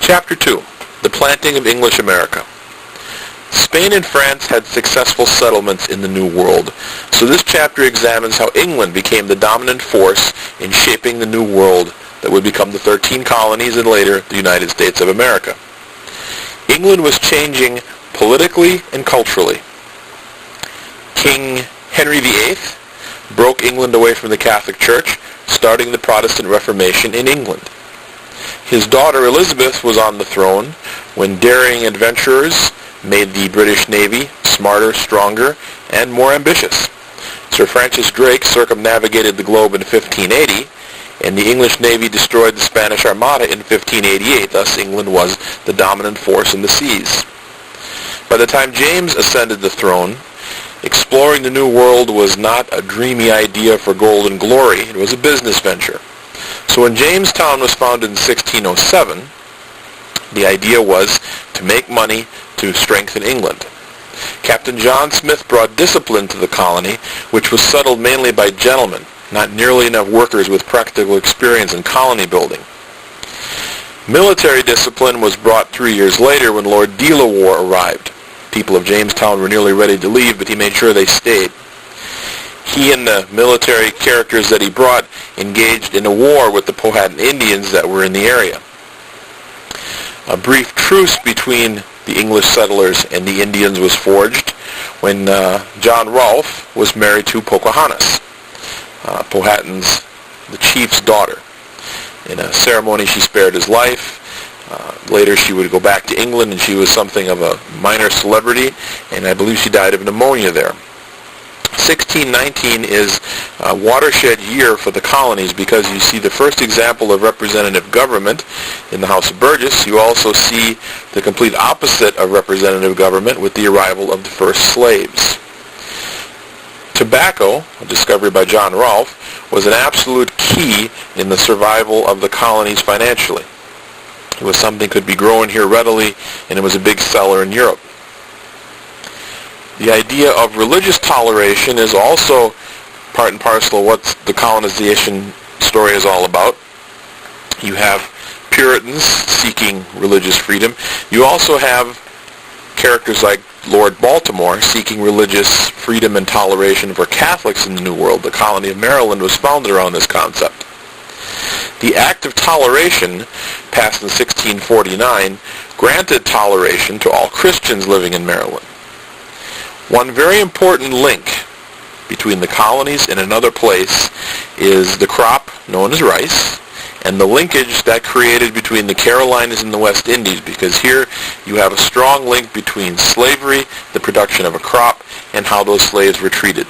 Chapter 2. The Planting of English America. Spain and France had successful settlements in the New World, so this chapter examines how England became the dominant force in shaping the New World that would become the 13 colonies and later the United States of America. England was changing politically and culturally. King Henry VIII broke England away from the Catholic Church, starting the Protestant Reformation in England. His daughter Elizabeth was on the throne when daring adventurers made the British Navy smarter, stronger, and more ambitious. Sir Francis Drake circumnavigated the globe in 1580, and the English Navy destroyed the Spanish Armada in 1588. Thus, England was the dominant force in the seas. By the time James ascended the throne, exploring the New World was not a dreamy idea for gold and glory. It was a business venture. So when Jamestown was founded in 1607, the idea was to make money to strengthen England. Captain John Smith brought discipline to the colony, which was settled mainly by gentlemen, not nearly enough workers with practical experience in colony building. Military discipline was brought 3 years later when Lord De La Warr arrived. People of Jamestown were nearly ready to leave, but he made sure they stayed. He and the military characters that he brought engaged in a war with the Powhatan Indians that were in the area. A brief truce between the English settlers and the Indians was forged when John Rolfe was married to Pocahontas, Powhatan's, the chief's daughter. In a ceremony, she spared his life. Later, she would go back to England, and she was something of a minor celebrity, and I believe she died of pneumonia there. 1619 is a watershed year for the colonies because you see the first example of representative government in the House of Burgess. You also see the complete opposite of representative government with the arrival of the first slaves. Tobacco, a discovery by John Rolfe, was an absolute key in the survival of the colonies financially. It was something that could be grown here readily, and it was a big seller in Europe. The idea of religious toleration is also part and parcel of what the colonization story is all about. You have Puritans seeking religious freedom. You also have characters like Lord Baltimore seeking religious freedom and toleration for Catholics in the New World. The colony of Maryland was founded around this concept. The Act of Toleration, passed in 1649, granted toleration to all Christians living in Maryland. One very important link between the colonies and another place is the crop known as rice and the linkage that created between the Carolinas and the West Indies, because here you have a strong link between slavery, the production of a crop, and how those slaves were treated.